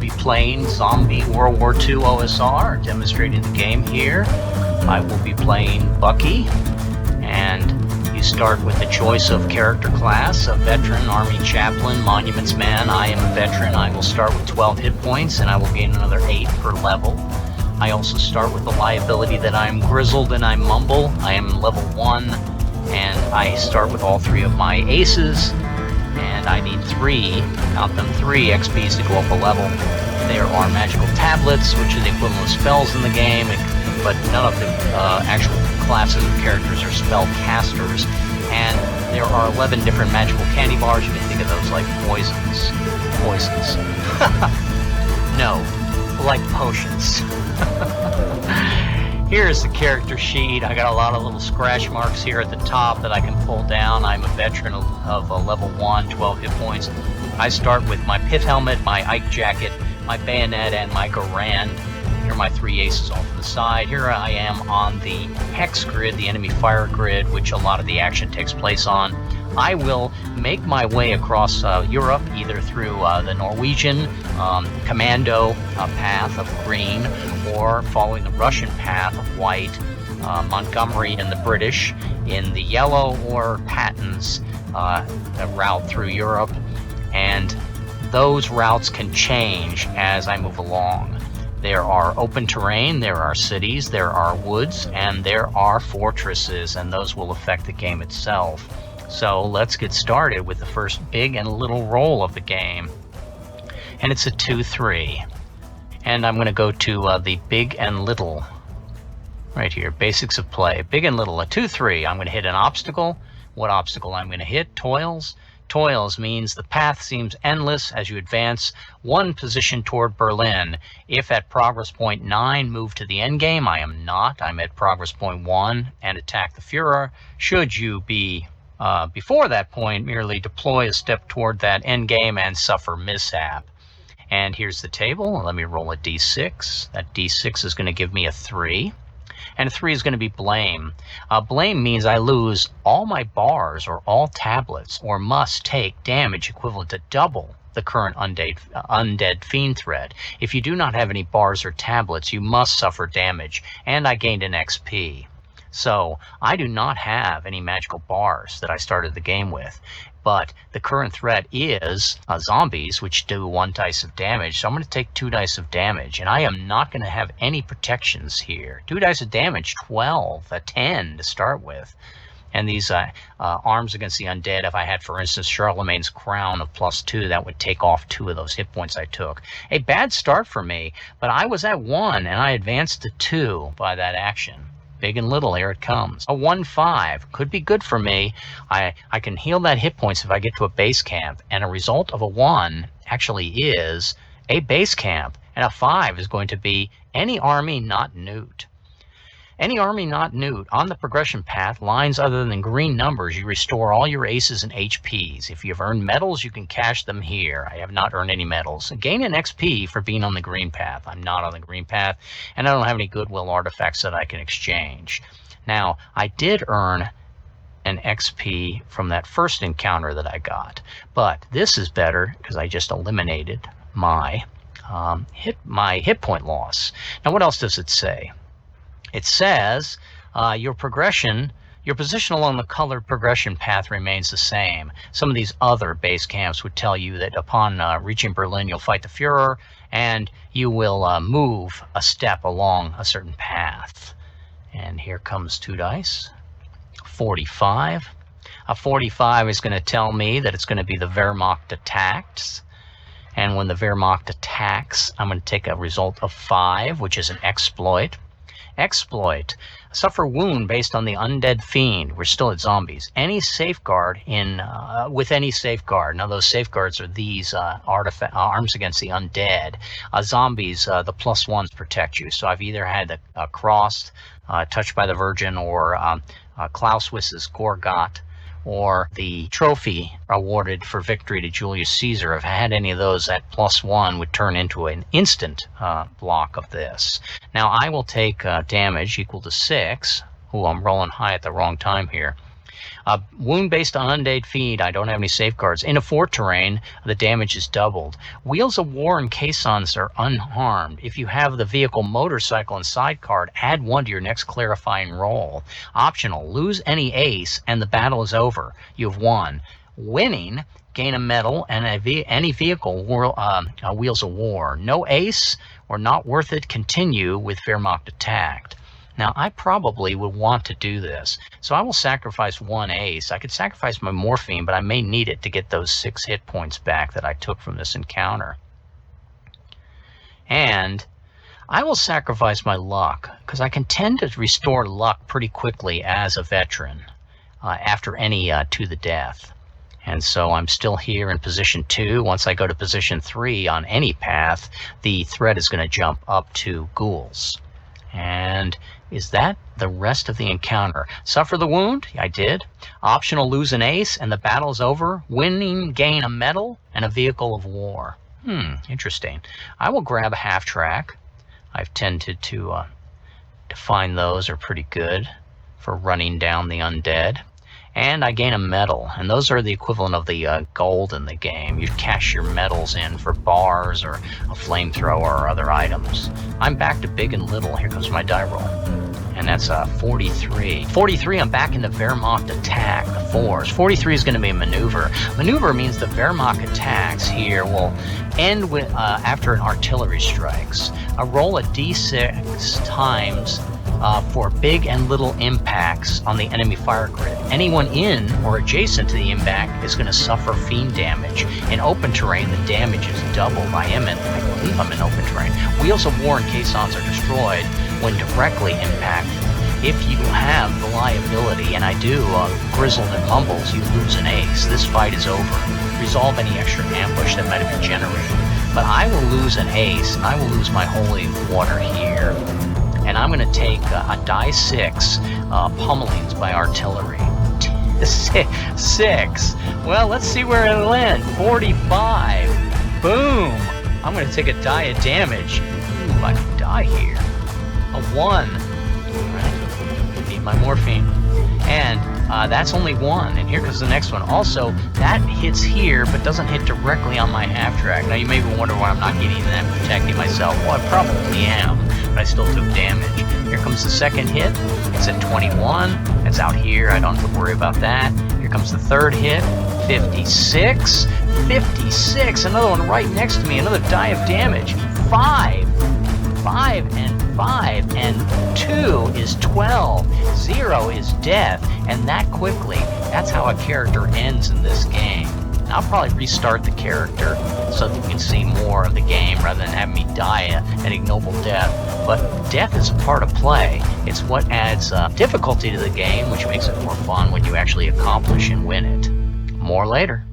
be playing Zombie World War II OSR, demonstrating the game here. I will be playing Bucky, and you start with the choice of character class, a veteran, army chaplain, monuments man. I am a veteran. I will start with 12 hit points, and I will gain another 8 per level. I also start with the liability that I'm grizzled and I mumble. I am level 1, and I start with all 3 of my aces, and I need 3, count them 3 XPs to go up a level. There are magical tablets, which are the equivalent of spells in the game, but none of the actual classes or characters are spell casters. And there are 11 different magical candy bars. You can think of those like poisons. Poisons. No, like potions. Here's the character sheet. I got a lot of little scratch marks here at the top that I can pull down. I'm a veteran of level 1, 12 hit points. I start with my pith helmet, my Ike jacket, my bayonet, and my Garand. Here are my 3 aces off to the side. Here I am on the hex grid, the enemy fire grid, which a lot of the action takes place on. I will make my way across Europe, either through the Norwegian commando path of green, or following the Russian path of white, Montgomery and the British in the yellow, or Patton's route through Europe. And those routes can change as I move along. There are open terrain, there are cities, there are woods, and there are fortresses, and those will affect the game itself. So let's get started with the first big and little roll of the game. And it's a 2-3. And I'm going to go to the big and little. Right here, basics of play. Big and little, a 2-3. I'm going to hit an obstacle. What obstacle I'm going to hit? Toils. Toils means the path seems endless as you advance 1 position toward Berlin. If at progress point 9, move to the end game. I am not. I'm at progress point 1 and attack the Führer. Should you be before that point, merely deploy a step toward that end game and suffer mishap. And here's the table. Let me roll a d6. That d6 is going to give me a 3. And a 3 is going to be blame. Blame means I lose all my bars or all tablets, or must take damage equivalent to double the current undead fiend threat. If you do not have any bars or tablets, you must suffer damage. And I gained an XP. So I do not have any magical bars that I started the game with. But the current threat is zombies, which do 1 dice of damage. So I'm going to take 2 dice of damage. And I am not going to have any protections here. 2 dice of damage, 12, a 10 to start with. And these arms against the undead, if I had, for instance, Charlemagne's crown of +2, that would take off 2 of those hit points I took. A bad start for me, but I was at 1, and I advanced to 2 by that action. Big and little, here it comes. A 1-5 could be good for me. I can heal that hit points if I get to a base camp, and a result of a 1 actually is a base camp, and a 5 is going to be any army not newt. Any army not newt on the progression path, lines other than green numbers, you restore all your aces and HPs. If you've earned medals, you can cash them here. I have not earned any medals. Gain an XP for being on the green path. I'm not on the green path, and I don't have any goodwill artifacts that I can exchange. Now, I did earn an XP from that first encounter that I got, but this is better because I just eliminated my hit point loss. Now, what else does it say? It says your position along the colored progression path remains the same. Some of these other base camps would tell you that upon reaching Berlin, you'll fight the Führer, and you will move a step along a certain path. And here comes 2 dice. 45. A 45 is going to tell me that it's going to be the Wehrmacht attacks. And when the Wehrmacht attacks, I'm going to take a result of 5, which is an exploit. Exploit. Suffer wound based on the undead fiend. We're still at zombies. Any safeguard with any safeguard. Now those safeguards are these arms against the undead. Zombies, the +1s protect you. So I've either had a cross, touched by the Virgin, or Clausewitz' Gorgot, or the trophy awarded for victory to Julius Caesar. If I had any of those, that +1 would turn into an instant block of this. Now I will take damage equal to 6. Ooh, I'm rolling high at the wrong time here. Wound based on undead feed. I don't have any safeguards. In a fort terrain, the damage is doubled. Wheels of War and caissons are unharmed. If you have the vehicle, motorcycle, and sidecard, add 1 to your next clarifying roll. Optional, lose any ace and the battle is over. You have won. Winning, gain a medal and any vehicle, Wheels of War. No ace or not worth it, continue with Wehrmacht attacked. Now, I probably would want to do this, so I will sacrifice 1 ace. I could sacrifice my morphine, but I may need it to get those 6 hit points back that I took from this encounter. And I will sacrifice my luck, because I can tend to restore luck pretty quickly as a veteran after any to the death. And so I'm still here in position 2. Once I go to position 3 on any path, the threat is going to jump up to ghouls. And is that the rest of the encounter? Suffer the wound? I did. Optional, lose an ace and the battle's over. Winning, gain a medal and a vehicle of war. Interesting. I will grab a half track. I've tended to find those are pretty good for running down the undead. And I gain a medal, and those are the equivalent of the gold in the game. You cash your medals in for bars or a flamethrower or other items. I'm back to big and little. Here comes my die roll. And that's a 43. 43, I'm back in the Wehrmacht attack, the 4s. 43 is going to be a maneuver. Maneuver means the Wehrmacht attacks here will end with after an artillery strikes. I roll a d6 times for big and little impacts on the enemy fire grid. Anyone in or adjacent to the impact is going to suffer fiend damage. In open terrain, the damage is doubled. I believe I'm in open terrain. Wheels of War and caissons are destroyed when directly impacted. If you have the liability, and I do, Grizzled and Mumbles, you lose an ace. This fight is over. Resolve any extra ambush that might have been generated. But I will lose an ace, and I will lose my holy water here. And I'm going to take a die 6 pummelings by artillery. 6. Well, let's see where it'll end. 45. Boom. I'm going to take a die of damage. Ooh, I could die here. A 1. All right. Need my morphine. And that's only 1. And here comes the next one. Also, that hits here, but doesn't hit directly on my half track. Now, you may be wondering why I'm not getting that and protecting myself. Well, I probably am, but I still took damage. Here comes the second hit. It's at 21. It's out here. I don't have to worry about that. Here comes the third hit. 56. 56. Another one right next to me. Another die of damage. 5. 5 and 5 and 2 is 12. 0 is death. And that quickly, that's how a character ends in this game. And I'll probably restart the character so that you can see more of the game rather than have me die an ignoble death. But death is a part of play. It's what adds difficulty to the game, which makes it more fun when you actually accomplish and win it. More later.